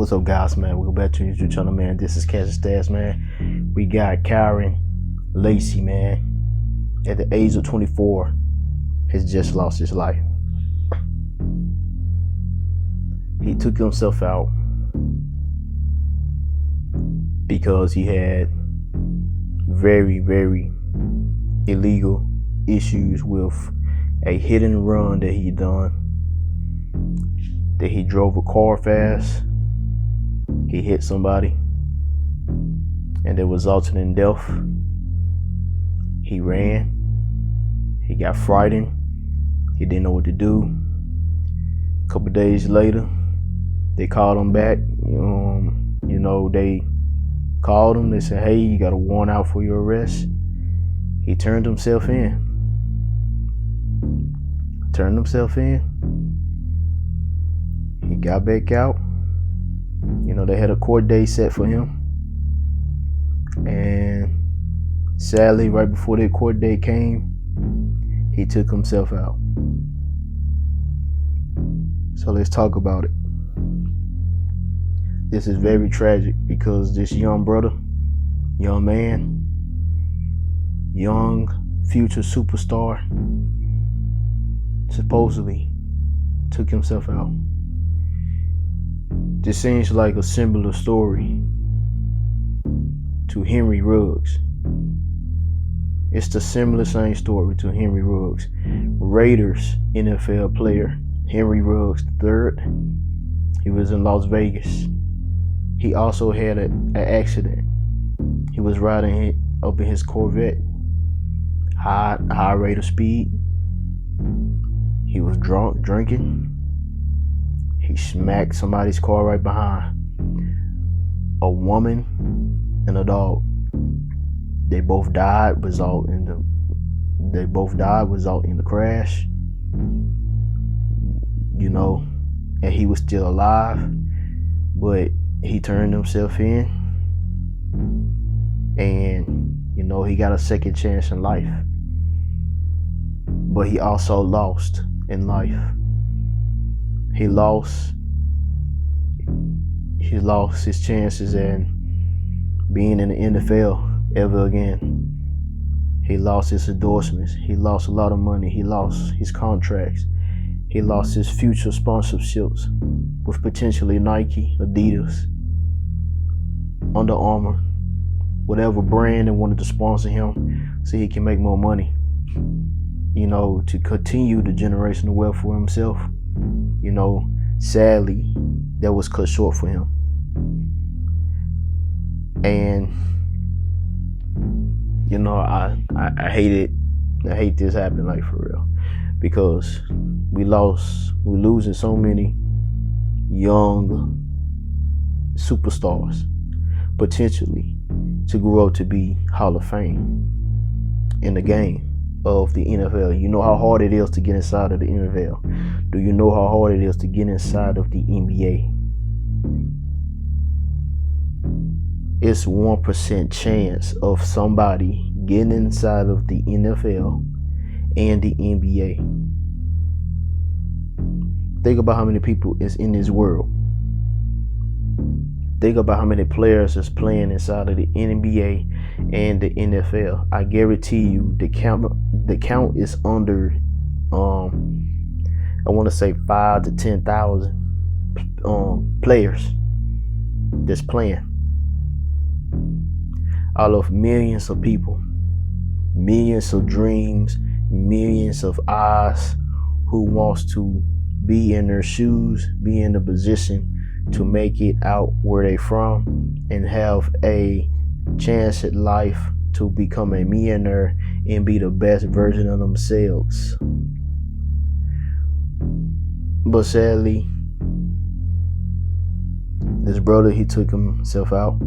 What's up, guys, man? Welcome back to the YouTube channel, man. This is Cash Stats, man. We got Kyren, Lacy, man. At the age of 24, has just lost his life. He took himself out because he had very, very illegal issues with a hit and run that he done. That he drove a car fast. He hit somebody, and it resulted in death. He ran. He got frightened. He didn't know what to do. A couple days later, they called him back. They called him. They said, "Hey, you got a warrant out for your arrest." He turned himself in. He got back out. They had a court date set for him. And sadly, right before that court date came, he took himself out. So let's talk about it. This is very tragic because this young brother, young man, young future superstar, supposedly took himself out. This seems like a similar story to Henry Ruggs. It's the same story to Henry Ruggs. Raiders NFL player Henry Ruggs III. He was in Las Vegas. He also had an accident. He was riding up in his Corvette, high rate of speed. He was drinking. He smacked somebody's car right behind. A woman and a dog. They both died, result in the crash. And he was still alive, but he turned himself in, and he got a second chance in life. But he also lost in life. He lost his chances in being in the NFL ever again. He lost his endorsements. He lost a lot of money. He lost his contracts. He lost his future sponsorships with potentially Nike, Adidas, Under Armour, whatever brand that wanted to sponsor him so he can make more money, to continue the generational wealth for himself. Sadly, that was cut short for him. And I hate it. I hate this happening, like, for real, because we're losing so many young superstars potentially to grow up to be Hall of Fame in the game of the NFL. You know how hard it is to get inside of the NFL. Do you know how hard it is to get inside of the NBA? It's 1% chance of somebody getting inside of the NFL and the NBA. Think about how many people is in this world. Think about how many players is playing inside of the NBA and the NFL. I guarantee you the count is under I want to say 5,000 to 10,000 players that's playing out of millions of people, millions of dreams, millions of eyes who wants to be in their shoes, be in the position to make it out where they from and have a chance at life to become a millionaire and be the best version of themselves. But sadly, this brother, he took himself out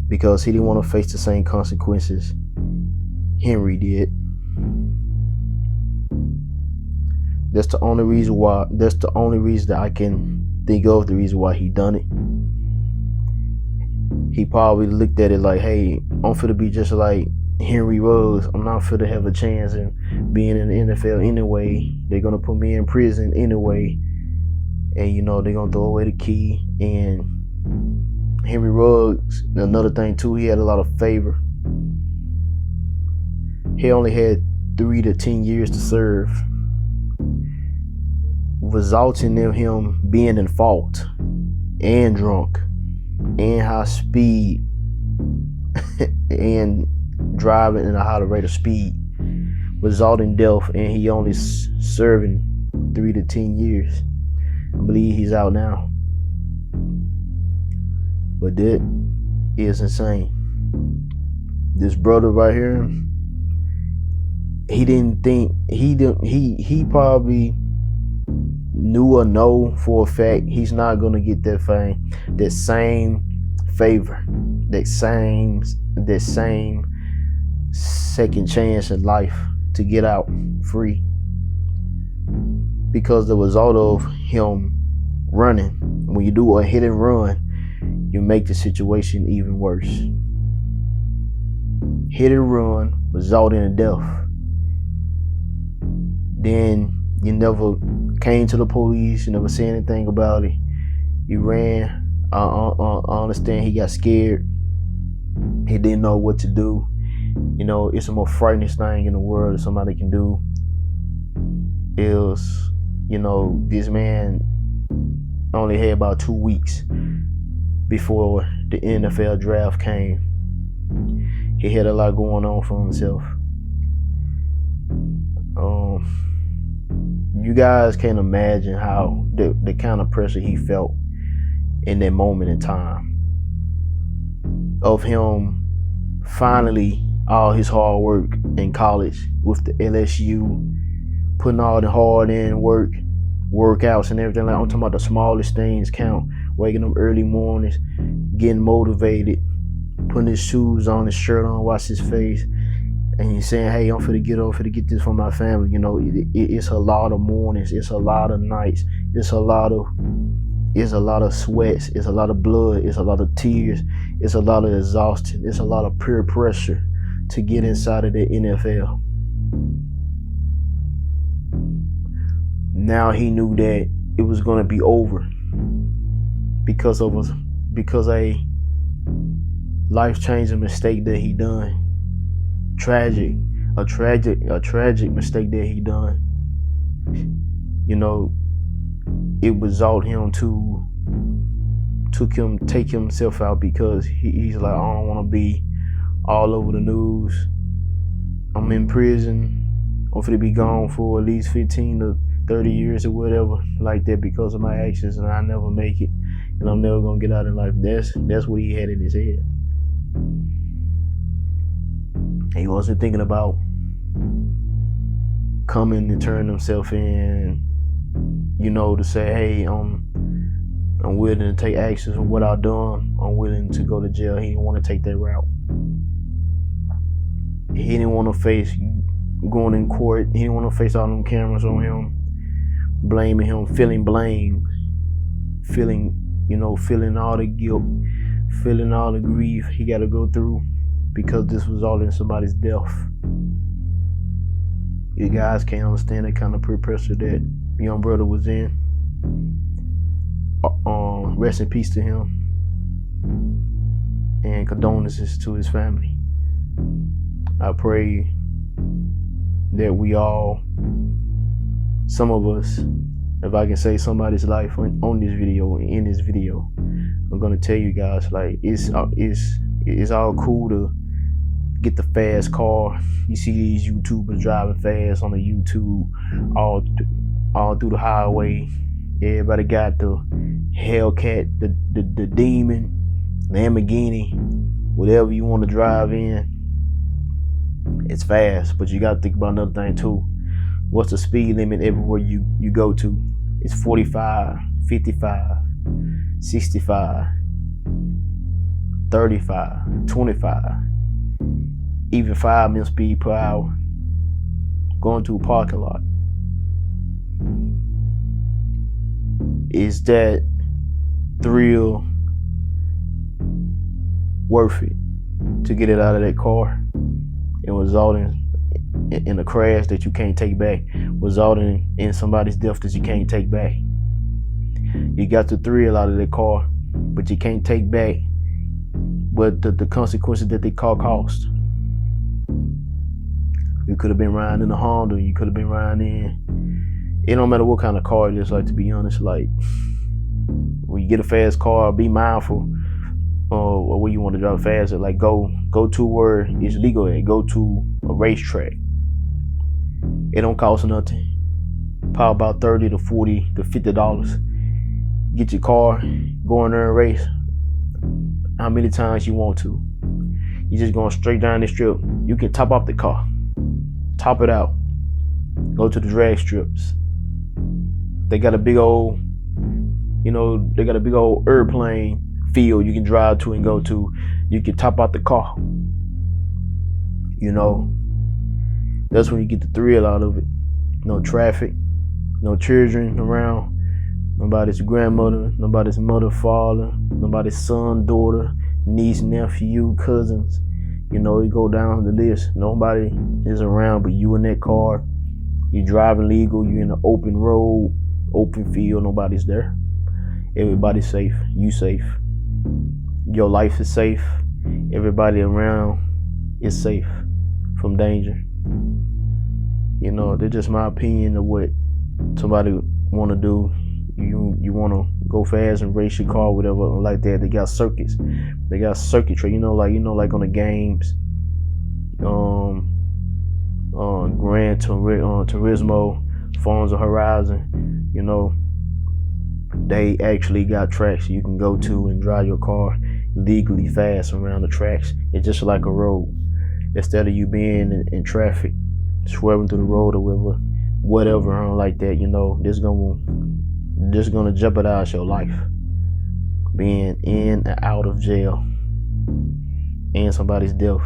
because he didn't want to face the same consequences Henry did. That's the only reason that I can think of, the reason why he done it. He probably looked at it like, hey, I'm finna be just like Henry Ruggs. I'm not finna have a chance in being in the NFL anyway. They're gonna put me in prison anyway. and they're gonna throw away the key. And Henry Ruggs, another thing too, he had a lot of favor. He only had 3 to 10 years to serve, resulting in him being in fault and drunk and high speed and driving in a higher rate of speed, resulting in death. And he only serving 3 to 10 years. I believe he's out now. But that is insane. This brother right here, he didn't think, he probably knew or know for a fact he's not gonna get that fame, that same favor, that same second chance in life to get out free, because the result of him running, when you do a hit and run, you make the situation even worse. Hit and run, resulting in death. Then you never came to the police, you never said anything about it. You ran. I understand he got scared. He didn't know what to do. It's the most frightening thing in the world that somebody can do is, this man only had about 2 weeks before the NFL draft came. He had a lot going on for himself. You guys can't imagine how the kind of pressure he felt in that moment in time of him finally, all his hard work in college with the LSU, putting all the hard in workouts and everything. Like, I'm talking about the smallest things count. Waking up early mornings, getting motivated, putting his shoes on, his shirt on, wash his face, and he's saying, hey, I'm finna get this for my family. It's a lot of mornings, it's a lot of nights, it's a lot of sweats, it's a lot of blood, it's a lot of tears, it's a lot of exhaustion, it's a lot of peer pressure to get inside of the NFL. Now he knew that it was gonna be over because a life-changing mistake that he done. A tragic mistake that he done. It resulted him to take himself out, because he's like, I don't want to be all over the news. I'm in prison. I'm going to be gone for at least 15 to 30 years or whatever like that because of my actions, and I never make it, and I'm never going to get out in life. That's what he had in his head. He wasn't thinking about coming to turn himself in, to say, hey, I'm willing to take actions for what I've done. I'm willing to go to jail. He didn't want to take that route. He didn't want to face going in court. He didn't want to face all them cameras on him, blaming him, feeling blame, feeling all the guilt, feeling all the grief he got to go through, because this was all in somebody's death. You guys can't understand the kind of peer pressure that young brother was in. Rest in peace to him, and condolences to his family. I pray that we all, some of us, if I can save somebody's life on this video, in this video, I'm gonna tell you guys, like, it's all cool to get the fast car. You see these YouTubers driving fast on the YouTube, all through the highway. Everybody got the Hellcat, the Demon, Lamborghini, whatever you want to drive in. It's fast, but you got to think about another thing too. What's the speed limit everywhere you go to? It's 45, 55, 65, 35, 25, even 5 miles speed per hour going to a parking lot. Is that thrill worth it to get it out of that car and resulting in a crash that you can't take back, resulting in somebody's death that you can't take back? You got the thrill out of that car, but you can't take back but the consequences that they cost. You could have been riding in a Honda. You could have been riding in. It don't matter what kind of car it is. Like, to be honest, like, when you get a fast car, be mindful or where you want to drive fast. Like, go to where it's legal at. Go to a racetrack. It don't cost nothing. Probably about $30 to $40 to $50. Get your car, go in there and race how many times you want to. You're just going straight down the strip. You can top off the car, top it out, go to the drag strips. They got a big old, airplane field you can drive to and go to. You can top out the car. That's when you get the thrill out of it. No traffic, no children around, nobody's grandmother, nobody's mother, father, nobody's son, daughter, niece, nephew, cousins. You go down the list. Nobody is around but you in that car. You're driving legal. You're in an open road, open field. Nobody's there. Everybody's safe. You safe. Your life is safe. Everybody around is safe from danger. That's just my opinion of what somebody want to do. You want to go fast and race your car, whatever like that. They got circuits. They got circuitry. Like on the games, Gran Turismo, Forza Horizon. They actually got tracks you can go to and drive your car legally fast around the tracks. It's just like a road. Instead of you being in traffic, swerving through the road or whatever like that, this gonna jeopardize your life. Being in and out of jail and somebody's death.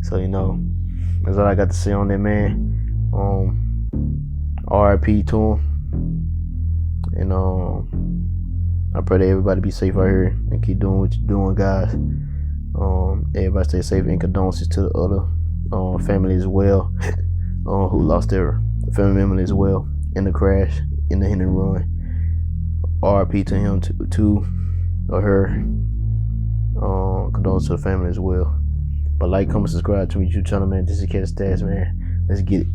So that's all I got to say on that, man. RIP to him. And I pray that everybody be safe out here and keep doing what you're doing, guys. Everybody stay safe, and condolences to the other family as well, who lost their family member as well in the crash, in the hit and run. RIP to him too, or her. Condolences to the family as well. But like, comment, subscribe to me YouTube channel, man. This is Cat Stats, man. Let's get it.